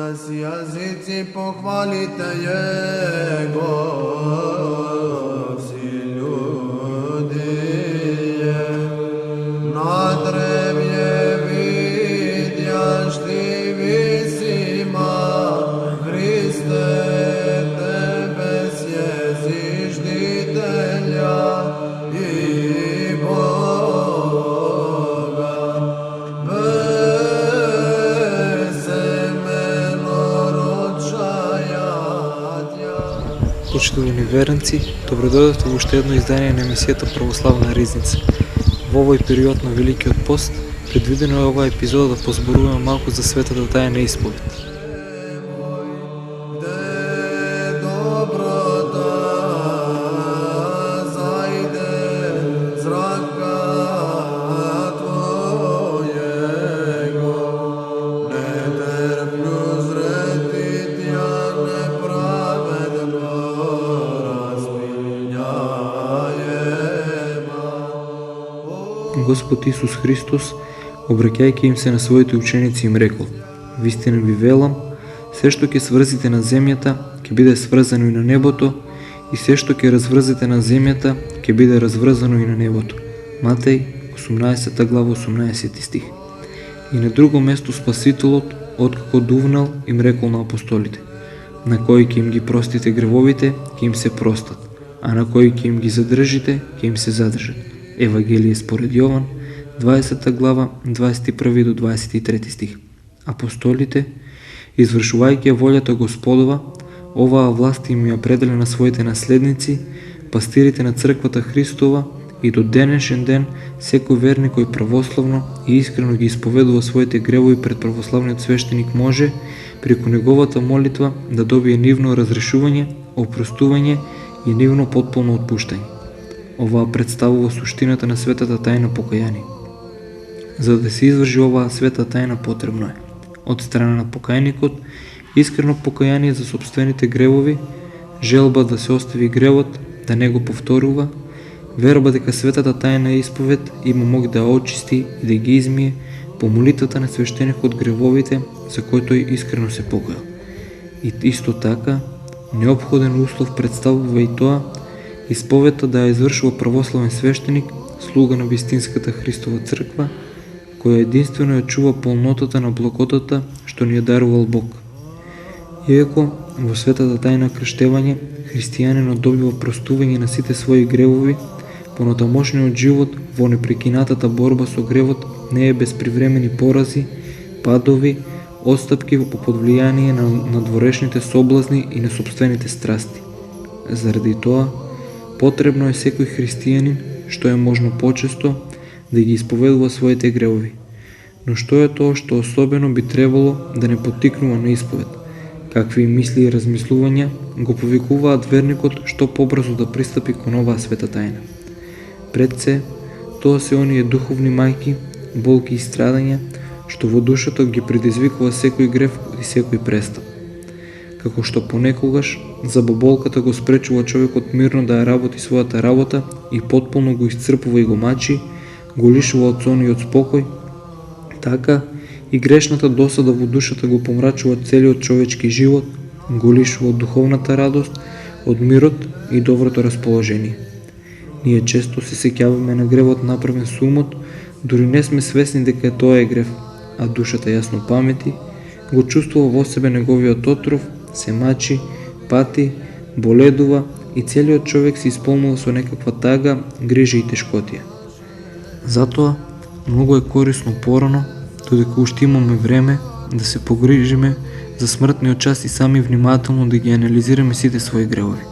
Язиці похвалите Його, всі люди, на древнє відяжди вісіма, Христе, Тебе сє зіждителя і Бога. Почитувани верници, добродојдовте во уште едно издание на емисијата Православна ризница. Во овој период на Великиот пост, предвидено е оваа епизода да позборуваме малку за светата тајна исповед. Господ Исус Христос, обраќајќи им се на своите ученици, им рекол: Вистина ви велам, се што ќе сврзите на земјата, ќе биде сврзано и на небото, и се што ќе разврзете на земјата, ќе биде разврзано и на небото. Матеј, 18 глава, 18 стих. И на друго место Спасителот, откако дувнал, им рекол на апостолите: На кои ќе им ги простите гревовите, ќе им се простат, а на кои ќе им ги задржите, ќе им се задржат. Евангелие според Јован, 20 глава, 21 до 23 стих. Апостолите, извршувајќи волјата Господова, оваа власт им ја определя на своите наследници, пастирите на црквата Христова, и до денешен ден секој верник кој православно и искрено ги исповедува своите гревови пред православниот свештеник може, преку неговата молитва, да добие нивно разрешување, опростување и нивно потполно отпуштање. Оваа представува суштината на светата тајна покаяние. За да се изврши оваа света тајна, потребно е од страна на покајникот искрено покаяние за сопствените гревови, желба да се остави гревот, да не го повторува, верба дека светата тајна исповед има мог да очисти и да ги измие по молитвата на свештеникот гревовите за кои тој искрено се покаял. И исто така, неопходен услов представува и тоа исповедта да ја извршува православен свештеник, слуга на вистинската Христова црква, која единствено ја чува полнотата на благодата што ни ја дарувал Бог. Иако во светата тајна крштевање, христијанинот добива простување на сите своји гревови, понатамошниот живот во непрекинатата борба со гревот не е без привремени порази, падови, отстапки под влијание на надворешните соблазни и на сопствените страсти. Заради тоа, потребно е секој христијанин, што е можно почесто, да ги исповедува своите гревови. Но што е тоа што особено би требало да не поттикнува на исповед? Какви мисли и размислувања го повикуваат верникот што побрзо да пристапи кон оваа света тајна? Пред се, тоа се оние духовни мајки, болки и страдања, што во душата ги предизвикува секој грев и секој престап. Како што понекогаш забоболката го спречува човекот мирно да ја работи својата работа и потполно го исцрпува и го мачи, го лишува од сон и од спокој, така и грешната досада во душата го помрачува целиот човечки живот, го лишува од духовната радост, од мирот и доброто расположение. Ние често се сеќаваме на гревот направен со умот, дури не сме свесни дека тоа е грев, а душата јасно памети, го чувствува во себе неговиот отров, се мачи, пати, боледува и целиот човек се исполнува со некаква тага, грижа и тешкотија. Затоа, многу е корисно порано, додека уште имаме време, да се погрижиме за смртниот час и сами внимателно да ги анализираме сите своји гревови.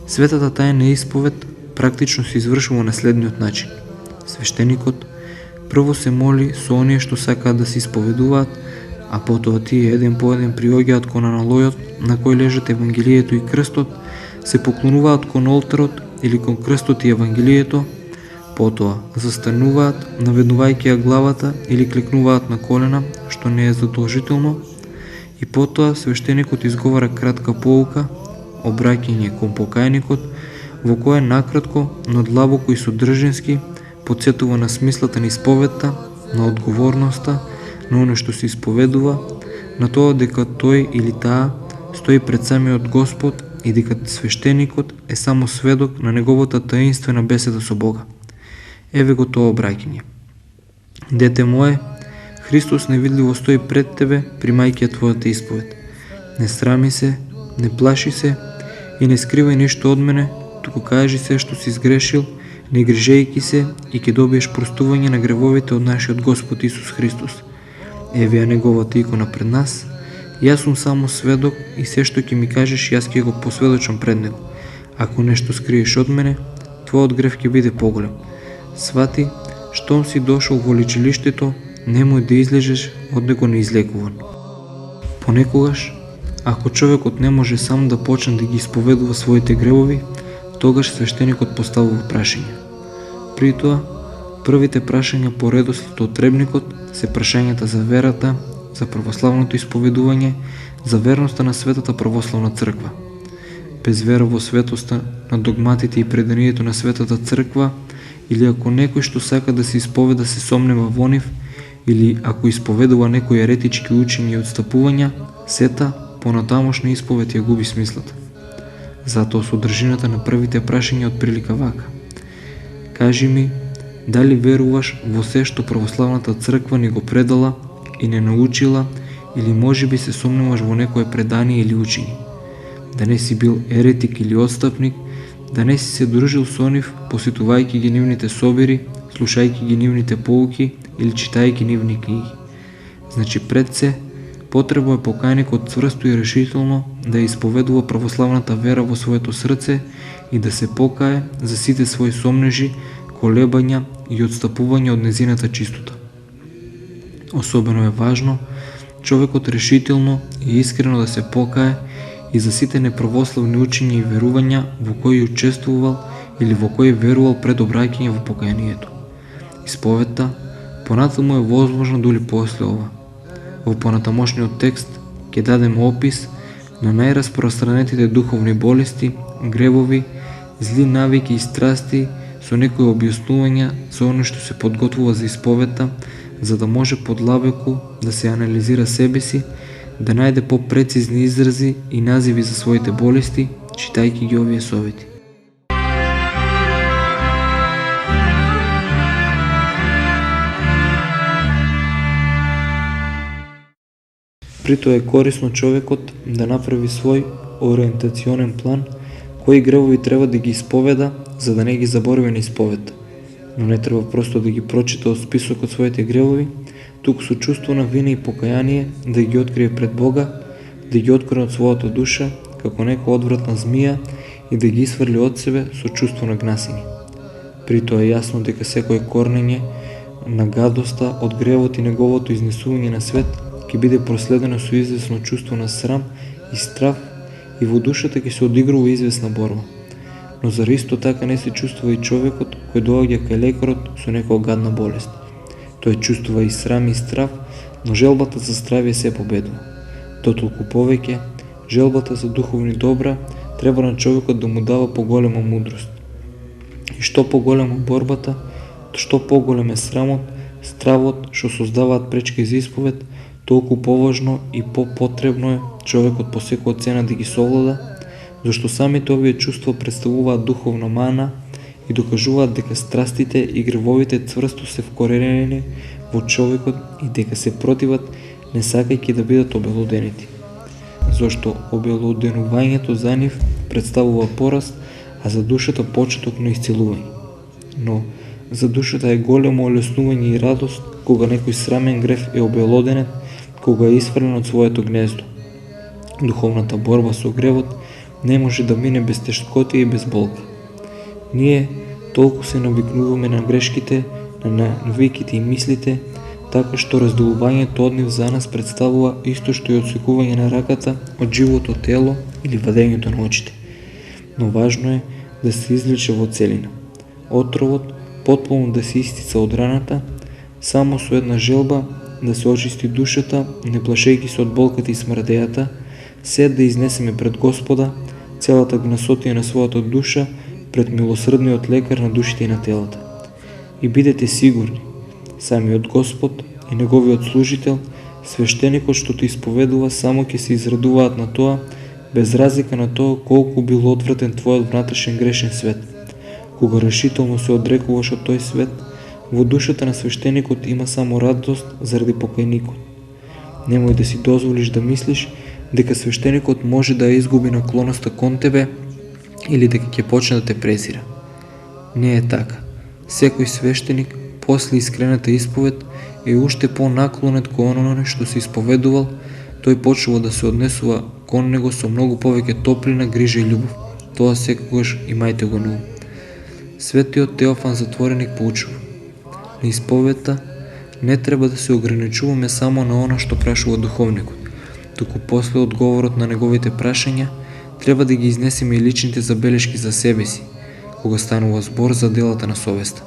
Светата тајна исповед практично се извршува на следниот начин. Свештеникот прво се моли со оние што сакаат да се исповедуваат, а потоа тие еден по еден приоѓаат кон аналојот на кој лежат Евангелието и крстот, се поклонуваат кон олтарот или кон крстот и Евангелието, потоа застануваат, наведнувајќи ја главата или клекнуваат на колена, што не е задолжително, и потоа свештеникот изговара кратка поука, обраќање кон покајникот, во кое накратко, но длабоко и содржински потсетува на смислата на исповедта, на одговорноста, на оно што се исповедува, на тоа дека тој или таа стои пред самиот Господ и дека свештеникот е само сведок на неговата таинствена беседа со Бога. Еве го тоа обраќање. Дете мое, Христос невидливо стои пред тебе, примајќи ја твојата исповед. Не срами се, не плаши се и не скривај ништо од мене, туку кажи се што си сгрешил, не грижејки се и ќе добиеш простување на гревовите од нашиот Господ Исус Христос. Еве ја неговата икона пред нас. Јас сум само сведок и се што ќе ми кажеш јас ќе го посведочам пред него. Ако нешто скриеш од мене, твојот грев ќе биде поголем. Свати, штом си дошол во лечилиштето, немој да излезеш од него неизлекуван. Понекогаш, ако човекот не може сам да почне да ги исповедува своите гревови, тогаш свештеникот поставува прашање. При тоа, првите прашања по редослед од требникот се прашањата за верата, за православното исповедување, за верноста на Светата православна црква. Без вера во светоста на догматите и преданието на Светата црква, или ако некој што сака да се исповеда се сомнева во нив, или ако исповедува некои еретички учења и отстапувања, сета понатамошна исповед ја губи смислата. Затоа содржината на првите прашања од прилика вака. Кажи ми, дали веруваш во се што православната црква ни го предала и не научила, или можеби се сомневаш во некое предание или учење? Да не си бил еретик или отстапник, да не си се дружил со нив, посетувајќи ги нивните собири, слушајќи ги нивните поуки или читајќи нивни книги. Значи пред се, потребно е покајникот цврсто и решително да исповедува православната вера во своето срце и да се покае за сите своји сомнежи, колебања и отстапувања од незината чистота. Особено е важно човекот решително и искрено да се покае и за сите неправославни учења и верувања во кои учествувал или во кои верувал пред обраќање во покаянието. Исповедта понатаму е возможна дури после ова. Во понатамошниот текст ќе дадеме опис на најраспространетите духовни болести, гревови, зли навики и страсти со некои објаснувања за оно што се подготвува за исповедта, за да може подлабоко да се анализира себе си, да најде попрецизни изрази и називи за своите болести, читајќи ги овие совети. Притоа е корисно човекот да направи свој ориентационен план кои гревови треба да ги исповеда за да не ги заборави на исповедта. Но не треба просто да ги прочита од списокот своите гревови, туку со чувство на вина и покаяние да ги открие пред Бога, да ги открие од својата душа како нека одвратна змија и да ги исфрли од себе со чувство на гнасини. Притоа е јасно дека секој корнење на гадоста од гревот и неговото изнесување на свет ќе биде проследено со известно чувство на срам и страв и во душата ќе се одигрува известна борба. Но зар исто така не се чувствува и човекот кој доаѓа кај лекарот со некоја гадна болест? Тој чувствува и срам и страв, но желбата за здравје се победува. Дотолку повеќе, желбата за духовни добра треба на човекот да му дава поголема мудрост. И што поголема борбата, што поголем е срамот, стравот што создаваат пречки за исповед, толку поважно и потребно е човекот по секоја цена да ги совлада, зашто самите овие чувства представуваат духовна мана и докажуваат дека страстите и гревовите цврсто се вкоренени во човекот и дека се противат не сакајќи да бидат обелоденети. Зашто обелоденувањето за нив представува пораст, а за душата почеток на исцелување. Но за душата е големо олеснување и радост кога некој срамен грев е обелоденет, кога е исфрлен од своето гнездо. Духовната борба со гревот не може да мине без тешкоти и без болка. Ние толку се навикнуваме на грешките, на навиките и мислите, така што разделувањето од нив за нас представува исто што и отсекување на раката од живото тело или вадењето на очите. Но важно е да се излече во целина. Отровот потполно да се истица од раната, само со една желба да се очисти душата, не плашејќи се од болката и смрдејата, се да изнесеме пред Господа целата гнасотија на својата душа пред милосрдниот лекар на душите и на телата. И бидете сигурни, самиот Господ и неговиот служител свештеникот што те исповедува само ќе се израдуваат на тоа, без разлика на тоа колку бил одвратен твојот внатрешен грешен свет. Кога решително се одрекуваш од тој свет, во душата на свештеникот има само радост заради покајникот. Немој да си дозволиш да мислиш дека свештеникот може да ја изгуби наклоноста кон тебе или дека ќе почне да те презира. Не е така. Секој свештеник после искрената исповед е уште понаклонет кон ононе што се исповедувал, тој почнува да се однесува кон него со многу повеќе топлина, грижа и љубов. Тоа секогаш имајте го на ум. Светиот Теофан Затвореник поучува: на исповедта не треба да се ограничуваме само на она што прашува духовникот, туку после одговорот на неговите прашања треба да ги изнесеме и личните забелешки за себе си, кога станува збор за делата на совеста.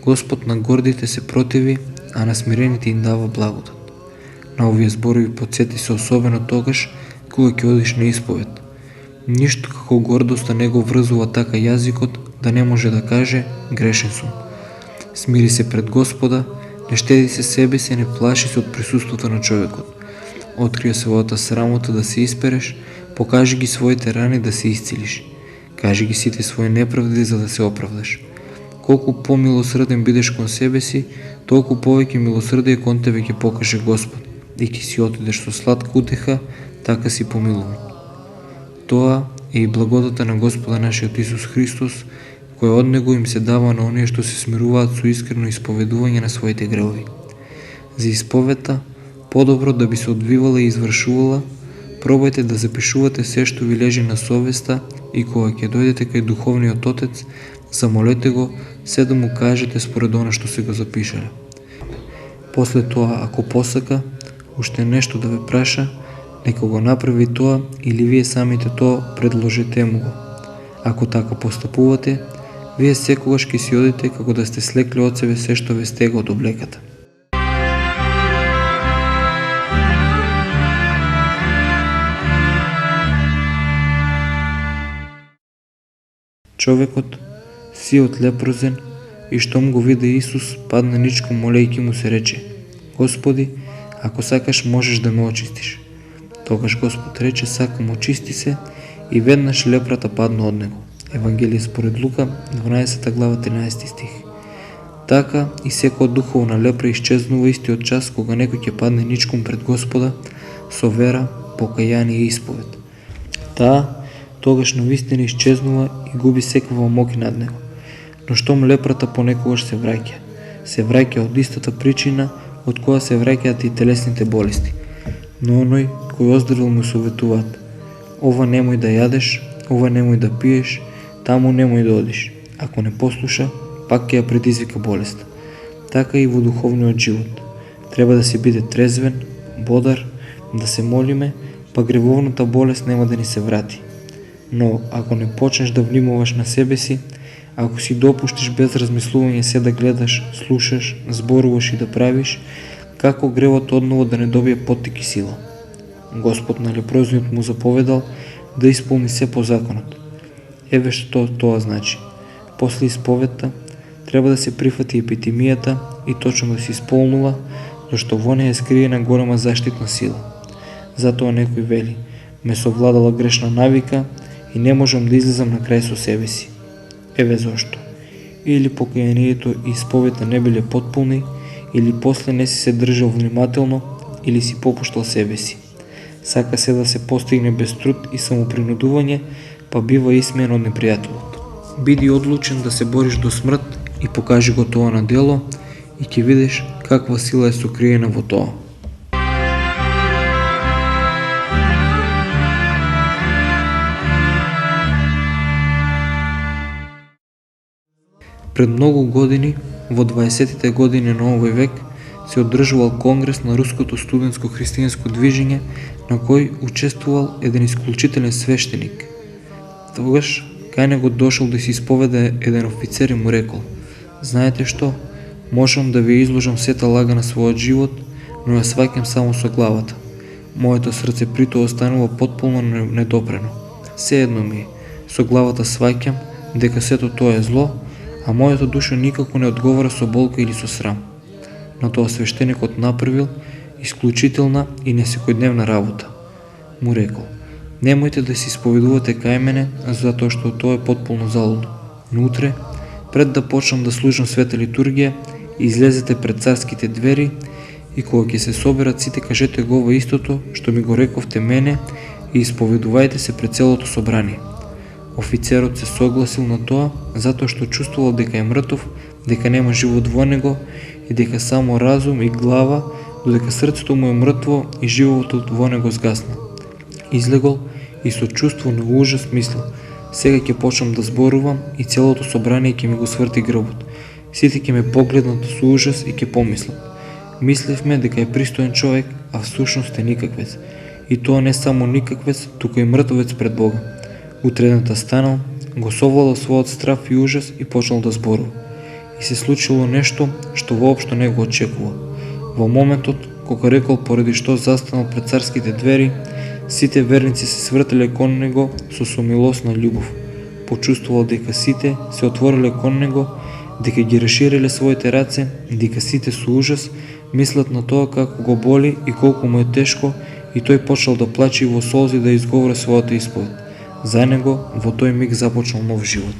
Господ на гордите се противи, а на смирените им дава благодат. На овие зборови подсети се особено тогаш кога ќе одиш на исповед. Ништо како гордоста не го врзува така јазикот да не може да каже грешен сум. Смири се пред Господа, не штеди се себе си, не плаши се од присуството на човекот. Открија својата срамота да се испереш, покажи ги своите рани да се исцелиш. Кажи ги сите своји неправди за да се оправдаш. Колку помилосрден бидеш кон себе си, толку повеќе милосрдие кон тебе ќе покаже Господ и ќе си отидеш со сладка утеха, така си помилуван. Тоа е и благодата на Господа нашиот Исус Христос, која од Него им се дава на оние што се смируваат со искрено исповедување на своите гревови. За исповедта, подобро да би се одвивала и извршувала, пробајте да запишувате се што ви лежи на совеста и кога ќе дојдете кај Духовниот Отец, замолете го се да му кажете според она што се го запишале. После тоа, ако посака, уште нешто да ве праша, нека го направи тоа или вие самите тоа предложете му го. Ако така постапувате, вие секогаш ќе си одите како да сте слекли од себе се што ве стега од облеката. Човекот, сиот лепрозен, и штом го виде Исус, падна ничком молејќи му се рече: Господи, ако сакаш можеш да ме очистиш. Тогаш Господ рече: сакам, очисти се, и веднаш лепрата падна од него. Евангелие според Лука, 12 глава, 13 стих. Така и секоја духовна лепра исчезнува истиот час кога некој ќе падне ничком пред Господа со вера, покаяние и исповед. Таа тогаш навистина исчезнува и губи секаква моќ над него. Но штом лепрата понекогаш се враќа од истата причина од која се враќаат и телесните болести. Но оној кој оздравил му советуваат: ова немој да јадеш, ова немој да пиеш, таму немој да одиш. Ако не послуша, пак ќе ја предизвика болест. Така и во духовниот живот. Треба да се биде трезвен, бодар, да се молиме, па гревовната болест нема да ни се врати. Но ако не почнеш да внимаваш на себе си, ако си допуштиш без размислување се да гледаш, слушаш, зборуваш и да правиш, како гревот одново да не добие поттик и сила. Господ на лепрозниот му заповедал да исполни се по законот. Еве што тоа значи. После исповедта треба да се прифати епитемијата и точно да се исполнува, зашто во неја е скриена голема заштитна сила. Затоа некој вели: ме совладала грешна навика и не можам да излезам на крај со себе си. Еве зошто. Или покајанието и исповедта не биле потполни, или после не си се држал внимателно, или си попуштал себе си. Сака се да се постигне без труд и самопринудување, па бива исмеен од непријателот. Биди одлучен да се бориш до смрт и покажи го тоа на дело и ќе видиш каква сила е сокриена во тоа. Пред многу години, во 20-тите години на овој век, се одржувал конгрес на руското студентско христијанско движење, на кој учествувал еден исклучителен свештеник. Тогаш кај него дошол да се исповеда еден офицер и му рекол: знаете што, можам да ви изложам сета лага на својот живот, но ја сваќам само со главата. Моето срце притоа останува потполно недопрено. Сеедно ми е, со главата сваќам дека сето тоа е зло, а мојата душа никако не одговара со болка или со срам. На тоа свештеникот направил исклучителна и несекојдневна работа. Му рекол: немојте да се исповедувате кај мене, затоа што тоа е потполно залудно. Но утре, пред да почнам да служам света литургија, излезете пред царските двери и кога ќе се соберат сите, кажете го ова истото што ми го рековте мене и исповедувајте се пред целото собрание. Офицерот се согласил на тоа, затоа што чувствувал дека е мртов, дека нема живот во него и дека само разум и глава, додека срцето му е мртво и животот во него сгасна. Излегол и со чувство на ужас мислел: сега ќе почнам да зборувам и целото собрание ќе ми го сврти грбот. Сите ќе ме погледнат со ужас и ќе помислат: мислевме дека е пристоен човек, а всушност е никаквец. И тоа не само никаквец, туку и мртовец пред Бога. Утредната станал, го совладал својот страв и ужас и почнал да зборува. И се случило нешто што воопшто не го очекува. Во моментот кога рекол поради што застанал пред царските двери, сите верници се свртеле кон него со сомилосна љубов. Почувствувал дека сите се отвориле кон него, дека ги расшириле своите раце, дека сите со ужас мислат на тоа како го боли и колку му е тешко, и тој почнал да плаче и во солзи да изговори својата исповед. За него во тој миг започнал нов живот.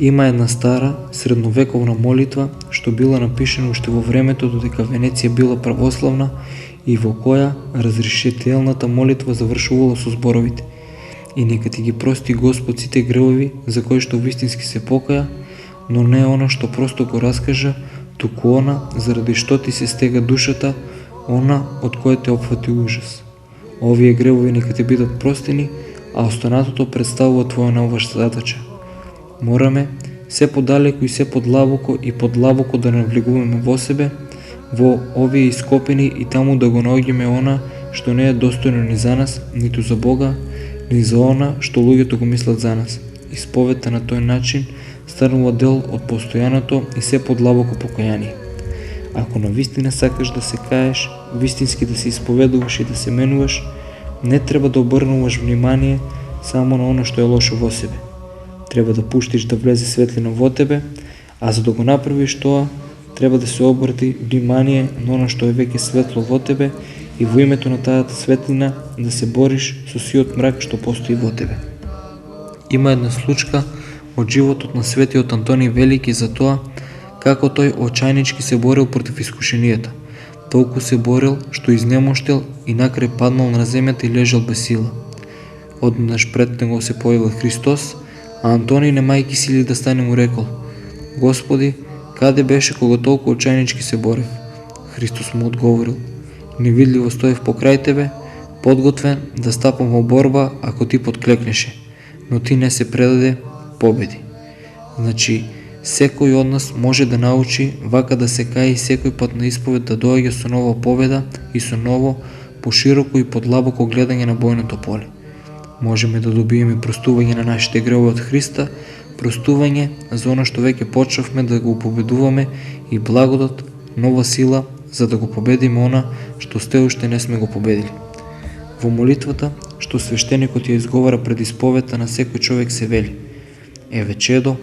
Има една стара, средновековна молитва што била напишена уште во времето додека Венеција била православна и во која разрешителната молитва завршувала со зборовите: и нека ти ги прости Господ сите гревови за кои што вистински се покаја, но не она што просто го раскажа, туку она заради што ти се стега душата, она од која те опфати ужас. Овие гревови нека ти бидат простени, а останатото представува твоја нова задача. Мораме се подалеку и се подлабоко и подлабоко да навлегуваме во себе, во овие ископини и таму да го наоѓаме она што не е достојно ни за нас, ниту за Бога, ни за она што луѓето го мислат за нас. Исповедта на тој начин станува дел од постојаното и се подлабоко покаяние. Ако навистина сакаш да се каеш, вистински да се исповедуваш и да се менуваш, не треба да обрнуваш внимание само на оно што е лошо во себе. Треба да пуштиш да влезе светлина во тебе, а за да го направиш тоа, треба да се обрати внимание на оно што е веќе светло во тебе и во името на тајата светлина да се бориш со сиот мрак што постои во тебе. Има една случка од животот на светиот Антони Велики за тоа како тој очајнички се борил против искушенијата. Толку се борил што изнемоштел и накрај паднал на земјата и лежал без сила. Однаш пред него се појавил Христос, а Антони, немајки сили да стане, му рекол: Господи, каде беше кога толку очајнички се борев? Христос му одговорил: невидливо стоев покрај тебе, подготвен да стапам во борба ако ти подклекнеше, но ти не се предаде, победи. Значи, секој од нас може да научи вака да се каи секој пат на исповед да доаѓа со нова победа и со ново, пошироко и подлабоко гледање на бојното поле. Можеме да добиеме простување на нашите гревови од Христа, простување за оно што веќе почнавме да го победуваме и благодат, нова сила за да го победиме она што сте уште не сме го победили. Во молитвата што свештеникот ја изговара пред исповедта на секој човек се вели: еве чедо,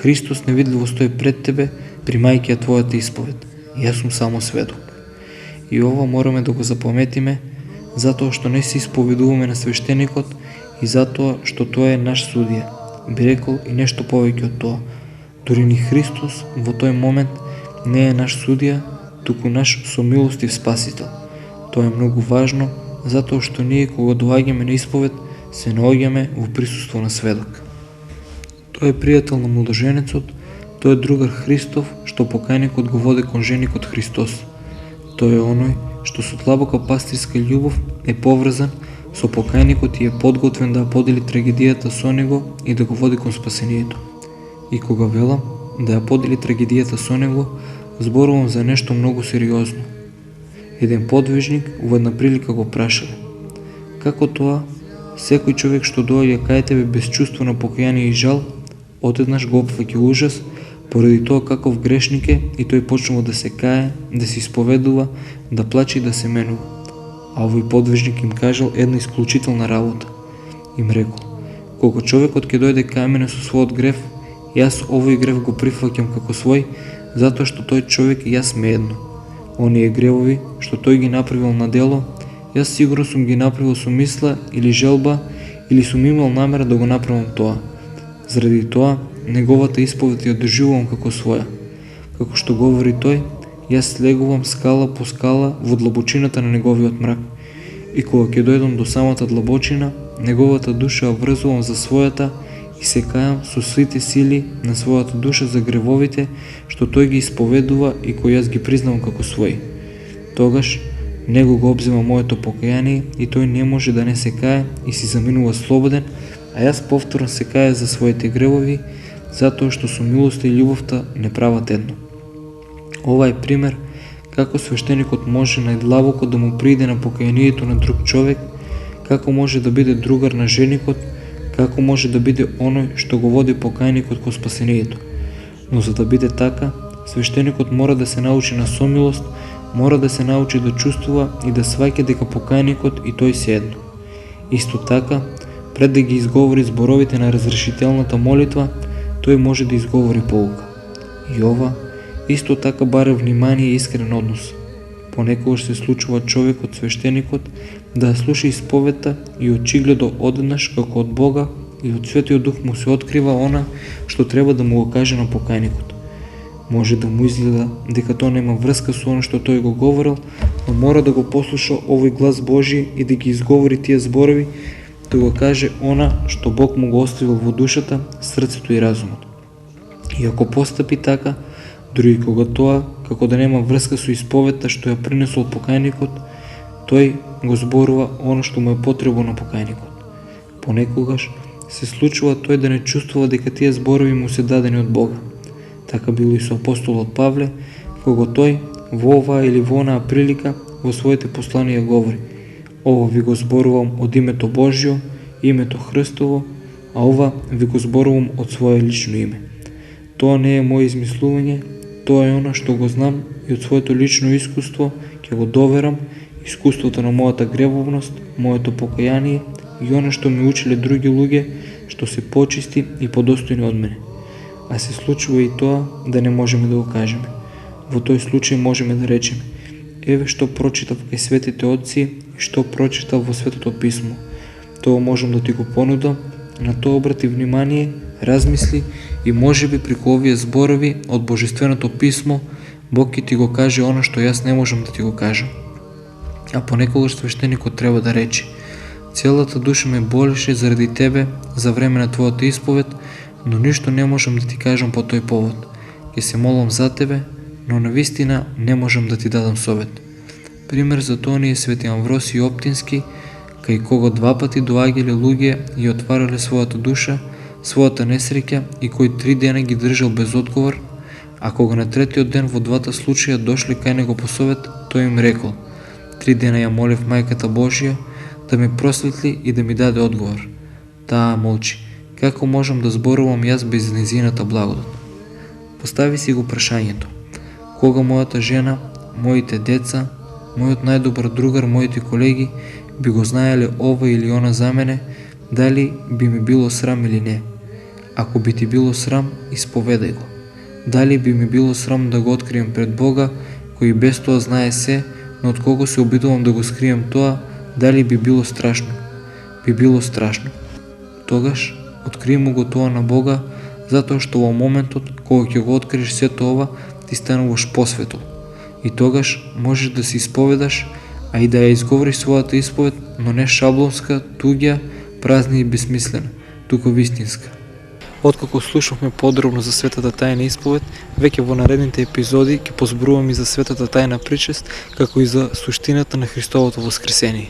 Христос невидливо стои пред тебе, примајќи ја твојата исповед. Јас сум само сведок. И ова мораме да го запаметиме, затоа што не се исповедуваме на свештеникот и затоа што тој е наш судија. Би рекол и нешто повеќе од тоа. Дури ни Христос во тој момент не е наш судија, туку наш сомилостив спасител. Тоа е многу важно, затоа што ние кога доаѓаме на исповед се наоѓаме во присуство на сведок. Тој е пријател на младоженецот, тој е другар Христов што покајникот го води кон женикот Христос. Тој е оној што со длабока пастирска љубов е поврзан со покајникот и е подготвен да ја подели трагедијата со него и да го води кон спасението. И кога велам да ја подели трагедијата со него, зборувам за нешто многу сериозно. Еден подвижник во една прилика го прашале: како тоа секој човек што доаѓа кај тебе без чувство на покаяние и жал, одеднаш го опфаќа ужас поради тоа каков грешник е и тој почнува да се кае, да се исповедува, да плаче и да се менува. А овој подвижник им кажал една исклучителна работа. Им рекол: Кога човекот ќе дојде кај мене со својот грев, јас овој грев го прифаќам како свој, затоа што тој човек и јас сме едно. Оние гревови што тој ги направил на дело, јас сигурно сум ги направил со мисла или желба, или сум имал намера да го направам тоа. Заради тоа, неговата исповед ја доживувам како своја. Како што говори тој, јас слегувам скала по скала во длабочината на неговиот мрак. И кога ќе дојдам до самата длабочина, неговата душа ја врзувам за својата и се кајам со сите сили на својата душа за гревовите што тој ги исповедува и кои јас ги признавам како свој. Тогаш, него го обзема моето покаяние и тој не може да не се кае и си заминува слободен, а јас повторно се каја за своите гревови, затоа што со милоста и љубовта не прават едно. Ова е пример како свештеникот може најдлабоко да му приде на покаянието на друг човек, како може да биде другар на женикот, како може да биде оној што го води покајникот кон спасението. Но за да биде така, свештеникот мора да се научи на сомилост, мора да се научи да чувствува и да сваќа дека покајникот и тој се едно. Исто така, пред да ги изговори зборовите на разрешителната молитва, тој може да изговори поука. И ова исто така бара внимание и искрен однос. Понекогаш се случува човекот, свештеникот, да слуша исповедта и очигледо одеднаш како од Бога и од Светиот Дух му се открива она што треба да му го каже на покајникот. Може да му изгледа дека тоа нема врска со оно што тој го говорил, но мора да го послуша овој глас Божи и да ги изговори тие зборови, да го каже она што Бог му го оставил во душата, срцето и разумот. И ако постапи така, дури кога тоа, како да нема врска со исповедта што ја принесол покајникот, тој го зборува оно што му е потребно на покајникот. Понекогаш се случува тој да не чувствува дека тие зборови му се дадени од Бога. Така било и со апостолот Павле, кога тој во оваа или во онаа прилика во своите посланија говори: "Ова ви го зборувам од името Божјо, името Христово, а ова ви го зборувам од свое лично име." Тоа не е моje измислување, тоа е она што го знам и од своето лично искуство ќе го доверам, искуството на мојата гревовност, моето покаяние и она што ми училе други луѓе што се почисти и подостојни од мене. А се случува и тоа да не можеме да го кажеме. Во тој случај можеме да речеме: еве што прочитав кај светите отци и што прочитав во Светото писмо. Тоа можам да ти го понудам, на тоа обрати внимание, размисли и можеби преку овие зборови од Божественото писмо Бог ќе ти го каже она што јас не можам да ти го кажам. А понекогаш свештеникот треба да рече: "Целата душа ме болеше заради тебе за време на твојата исповед, но ништо не можам да ти кажам по тој повод. Ќе се молам за тебе, но навистина не можам да ти дадам совет." Пример за тоа ни е Свети Амвросиј Оптински, кај кого 2 пати доаѓале луѓе и отварале својата душа, својата несреќа и кој 3 дена ги држал без одговор, а кога на третиот ден во 2 случаја дошле кај него по совет, тој им рекол: "3 дена ја молев Мајката Божија да ме просветли и да ми даде одговор. Таа молчи. Како можам да зборувам јас без нејзината благодат?" Постави си го прашањето: кога мојата жена, моите деца, мојот најдобар другар, моите колеги би го знаеле ова или она за мене, дали би ми било срам или не? Ако би ти било срам, исповедај го. Дали би ми било срам да го открием пред Бога, кој без тоа знае се, но од кого се обидувам да го скрием тоа, дали би било страшно? Би било страшно. Тогаш, откри му го тоа на Бога, затоа што во моментот кога ќе го откриеш сето ова, ти стануваш посветол. И тогаш можеш да се исповедаш, а и да ја изговориш својата исповед, но не шаблонска, туѓа, празна и безсмислена, туку вистинска. Откако слушавме подробно за Светата тајна исповед, веќе во наредните епизоди ќе позборувам и за Светата тајна причест, како и за суштината на Христовото воскресение.